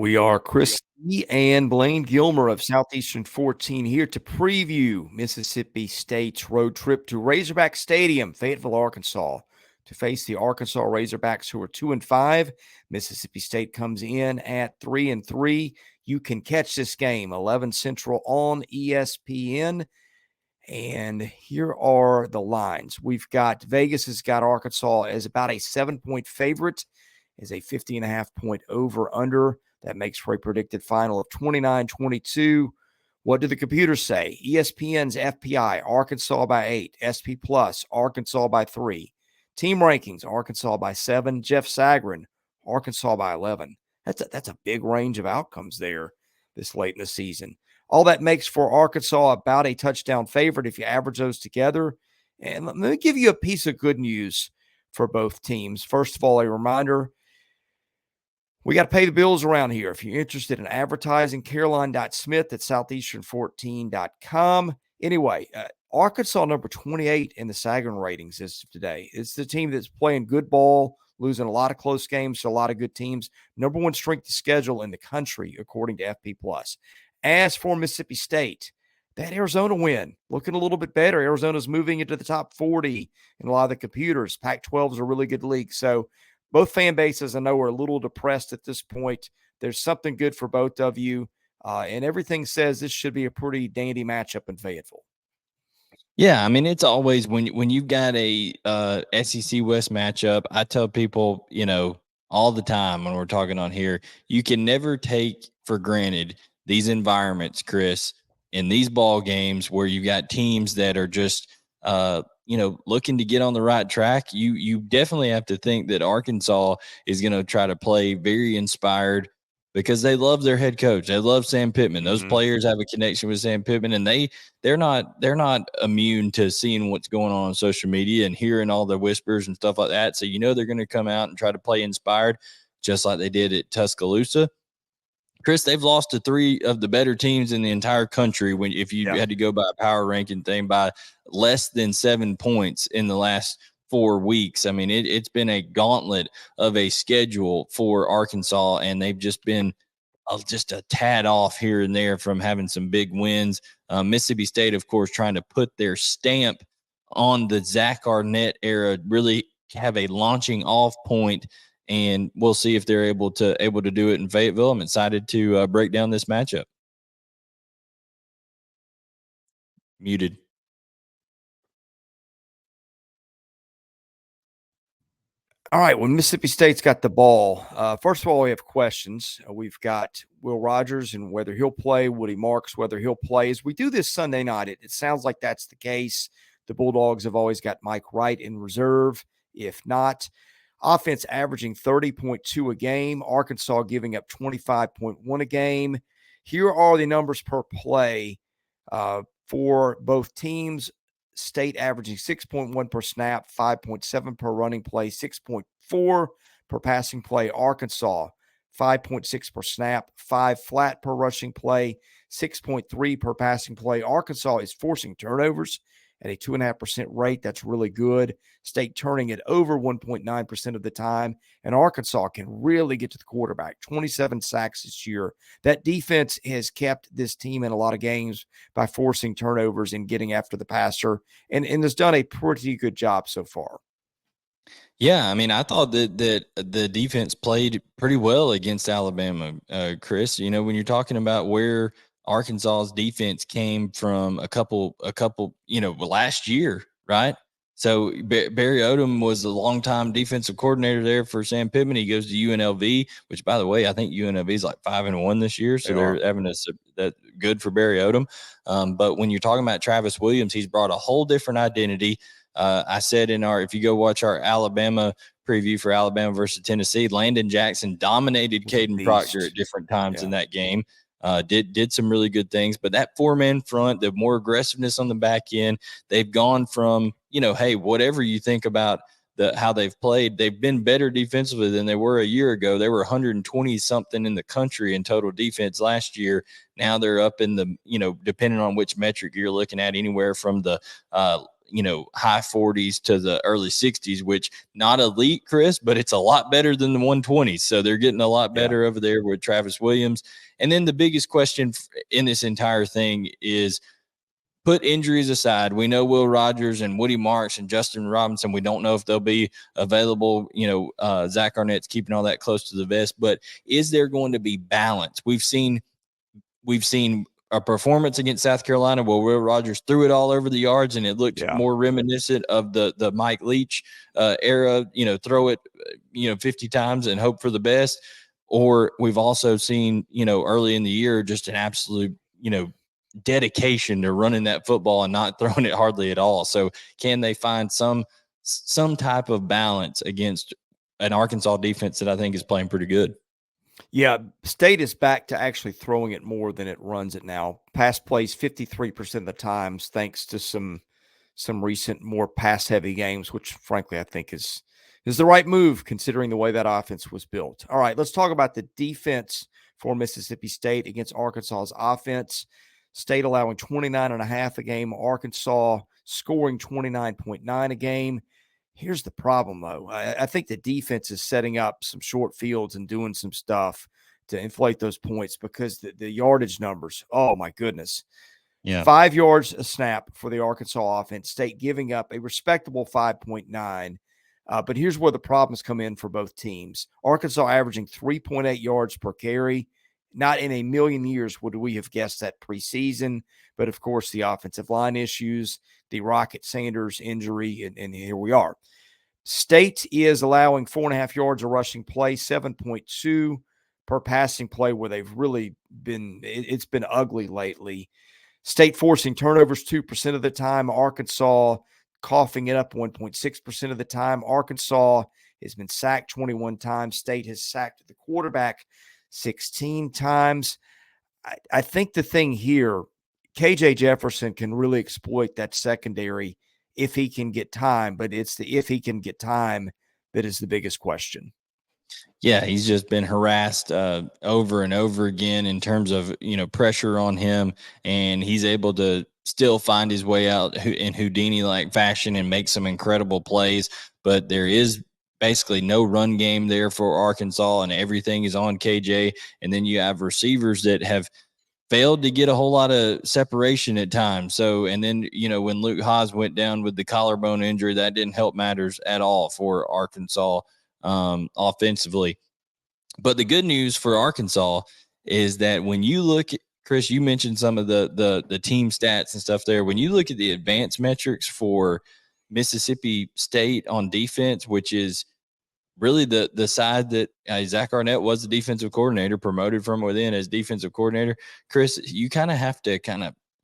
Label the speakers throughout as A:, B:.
A: We are Chris Lee and Blayne Gilmer of Southeastern 14 here to preview Mississippi State's road trip to Razorback Stadium, Fayetteville, Arkansas, to face the Arkansas Razorbacks, who are 2-5. Mississippi State comes in at 3-3. You can catch this game 11 Central on ESPN. And here are the lines. We've got Vegas has got Arkansas as about a 7-point favorite, is a 50.5-point over-under. That makes for a predicted final of 29-22. What do the computers say? ESPN's FPI, Arkansas by 8. SP Plus, Arkansas by 3. Team rankings, Arkansas by 7. Jeff Sagarin, Arkansas by 11. That's a big range of outcomes there this late in the season. All that makes for Arkansas about a touchdown favorite if you average those together. And let me give you a piece of good news for both teams. First of all, a reminder, we got to pay the bills around here. If you're interested in advertising, caroline.smith at southeastern14.com. Anyway, Arkansas number 28 in the Sagarin ratings as of today. It's the team that's playing good ball, losing a lot of close games to a lot of good teams. Number one strength of schedule in the country, according to FP+. As for Mississippi State, that Arizona win, looking a little bit better. Arizona's moving into the top 40 in a lot of the computers. Pac-12 is a really good league. So both fan bases, I know, are a little depressed at this point. There's something good for both of you. And everything says this should be a pretty dandy matchup in Fayetteville.
B: Yeah, I mean, it's always when you've got a SEC West matchup, I tell people, all the time when we're talking on here, you can never take for granted these environments, Chris, in these ball games where you got teams that are just looking to get on the right track. You definitely have to think that Arkansas is going to try to play very inspired because they love their head coach. They love Sam Pittman. Those players have a connection with Sam Pittman, and they're not immune to seeing what's going on social media and hearing all the whispers and stuff like that. So they're going to come out and try to play inspired, just like they did at Tuscaloosa. Chris, they've lost to 3 of the better teams in the entire country if you had to go by a power ranking thing, by less than 7 points in the last 4 weeks. I mean, it's been a gauntlet of a schedule for Arkansas, and they've just been just a tad off here and there from having some big wins. Mississippi State, of course, trying to put their stamp on the Zach Arnett era, really have a launching off point. And we'll see if they're able to do it in Fayetteville. I'm excited to break down this matchup. Muted.
A: All right, when Mississippi State's got the ball, first of all, we have questions. We've got Will Rogers and whether he'll play, Woody Marks, whether he'll play. As we do this Sunday night, it sounds like that's the case. The Bulldogs have always got Mike Wright in reserve. If not, offense averaging 30.2 a game. Arkansas giving up 25.1 a game. Here are the numbers per play for both teams. State averaging 6.1 per snap, 5.7 per running play, 6.4 per passing play. Arkansas, 5.6 per snap, 5 flat per rushing play, 6.3 per passing play. Arkansas is forcing turnovers at a 2.5% rate. That's really good. State turning it over 1.9% of the time. And Arkansas can really get to the quarterback. 27 sacks this year. That defense has kept this team in a lot of games by forcing turnovers and getting after the passer, and has done a pretty good job so far.
B: Yeah, I mean, I thought that the defense played pretty well against Alabama, Chris. When you're talking about where Arkansas's defense came from a couple, last year, right? So Barry Odom was the longtime defensive coordinator there for Sam Pittman. He goes to UNLV, which, by the way, I think UNLV is like 5-1 this year. So they're having that good for Barry Odom. But when you're talking about Travis Williams, he's brought a whole different identity. I said if you go watch our Alabama preview for Alabama versus Tennessee, Landon Jackson dominated Caden Proctor at different times in that game. Did some really good things, but that 4-man front, the more aggressiveness on the back end, they've gone from, hey, whatever you think about how they've played, they've been better defensively than they were a year ago. They were 120 something in the country in total defense last year. Now they're up in the, depending on which metric you're looking at, anywhere from the high 40s to the early 60s, which not elite, Chris, but it's a lot better than the 120s. So they're getting a lot better over there with Travis Williams. And then the biggest question in this entire thing is, put injuries aside, we know Will Rogers and Woody Marks and Justin Robinson, we don't know if they'll be available. Zach Arnett's keeping all that close to the vest, but is there going to be balance? We've seen a performance against South Carolina where Will Rogers threw it all over the yards, and it looked more reminiscent of the Mike Leach era, throw it, 50 times and hope for the best. Or we've also seen, early in the year, just an absolute, dedication to running that football and not throwing it hardly at all. So can they find some type of balance against an Arkansas defense that I think is playing pretty good?
A: Yeah, State is back to actually throwing it more than it runs it now. Pass plays 53% of the times, thanks to some recent more pass-heavy games, which frankly I think is the right move considering the way that offense was built. All right, let's talk about the defense for Mississippi State against Arkansas's offense. State allowing 29.5 a game, Arkansas scoring 29.9 a game. Here's the problem, though. I think the defense is setting up some short fields and doing some stuff to inflate those points because the yardage numbers, oh, my goodness.
B: Yeah.
A: 5 yards a snap for the Arkansas offense, State giving up a respectable 5.9. But here's where the problems come in for both teams. Arkansas averaging 3.8 yards per carry. Not in a million years would we have guessed that preseason. But, of course, the offensive line issues, the Rocket Sanders injury, and here we are. State is allowing 4.5 yards a rushing play, 7.2 per passing play, where they've really been – it's been ugly lately. State forcing turnovers 2% of the time. Arkansas coughing it up 1.6% of the time. Arkansas has been sacked 21 times. State has sacked the quarterback 16 times. I think the thing here, KJ Jefferson can really exploit that secondary if he can get time, but it's the if he can get time that is the biggest question.
B: Yeah, he's just been harassed over and over again in terms of, pressure on him, and he's able to still find his way out in Houdini-like fashion and make some incredible plays. But there is basically no run game there for Arkansas, and everything is on KJ. And then you have receivers that have failed to get a whole lot of separation at times. So, and then, when Luke Haas went down with the collarbone injury, that didn't help matters at all for Arkansas offensively. But the good news for Arkansas is that when you look at, Chris, you mentioned some of the team stats and stuff there. When you look at the advanced metrics for Mississippi State on defense, which is really the side that Zach Arnett was the defensive coordinator, promoted from within as defensive coordinator. Chris, you kind of have to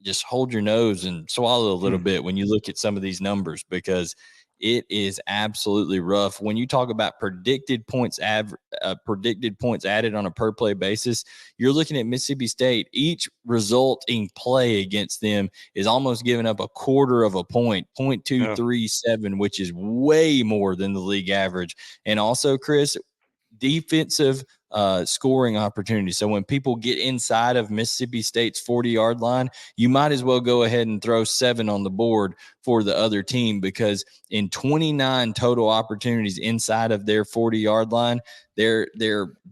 B: just hold your nose and swallow a little bit when you look at some of these numbers, because it is absolutely rough. When you talk about predicted points added on a per play basis, you're looking at Mississippi State. Each resulting play against them is almost giving up a quarter of a point, 0.237, which is way more than the league average. And also, Chris, defensive scoring opportunity. So when people get inside of Mississippi State's 40-yard line, you might as well go ahead and throw 7 on the board for the other team, because in 29 total opportunities inside of their 40-yard line, their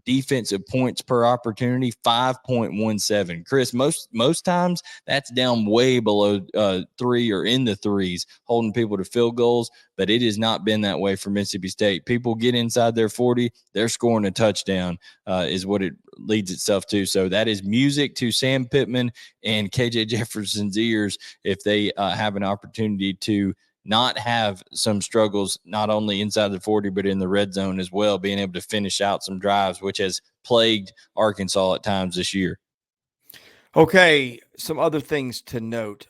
B: defensive points per opportunity, 5.17. Chris, most times that's down way below 3 or in the 3s, holding people to field goals, but it has not been that way for Mississippi State. People get inside their 40, they're scoring a touchdown, is what it leads itself to. So that is music to Sam Pittman and KJ Jefferson's ears if they have an opportunity to not have some struggles, not only inside the 40, but in the red zone as well, being able to finish out some drives, which has plagued Arkansas at times this year.
A: Okay, some other things to note.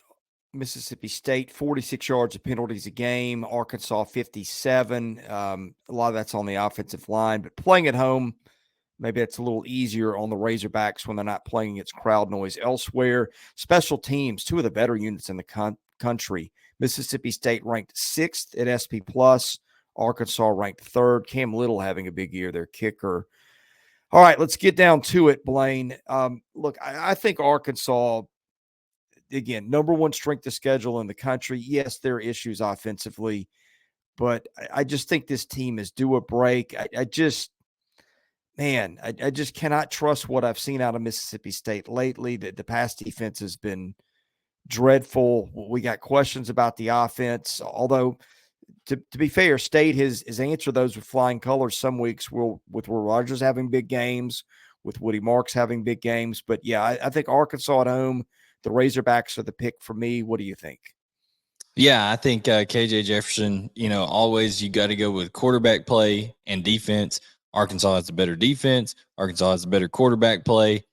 A: Mississippi State, 46 yards of penalties a game. Arkansas, 57. A lot of that's on the offensive line, but playing at home, maybe it's a little easier on the Razorbacks when they're not playing against crowd noise elsewhere. Special teams, 2 of the better units in the country. Mississippi State ranked 6th at SP+. Arkansas ranked 3rd. Cam Little having a big year, their kicker. All right, let's get down to it, Blayne. Look, I think Arkansas, again, number one strength of schedule in the country. Yes, there are issues offensively, but I just think this team is due a break. I just cannot trust what I've seen out of Mississippi State lately. The pass defense has been dreadful. We got questions about the offense, although to be fair, State has answered those with flying colors some weeks with Will Rogers having big games, with Woody Marks having big games. But yeah, I think Arkansas at home, the Razorbacks are the pick for me. What do you think?
B: Yeah, I think KJ Jefferson, always you got to go with quarterback play and defense. Arkansas has a better defense. Arkansas has a better quarterback play.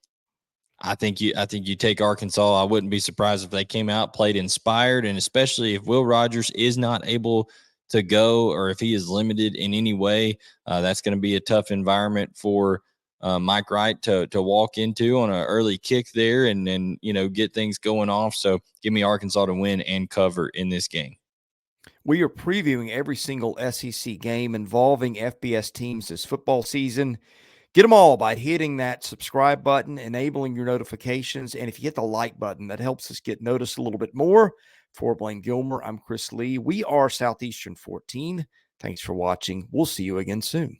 B: I think you take Arkansas. I wouldn't be surprised if they came out, played inspired, and especially if Will Rogers is not able to go or if he is limited in any way, that's going to be a tough environment for Mike Wright to walk into on an early kick there and then, get things going off. So give me Arkansas to win and cover in this game.
A: We are previewing every single SEC game involving FBS teams this football season. Get them all by hitting that subscribe button, enabling your notifications. And if you hit the like button, that helps us get noticed a little bit more. For Blayne Gilmer, I'm Chris Lee. We are Southeastern 14. Thanks for watching. We'll see you again soon.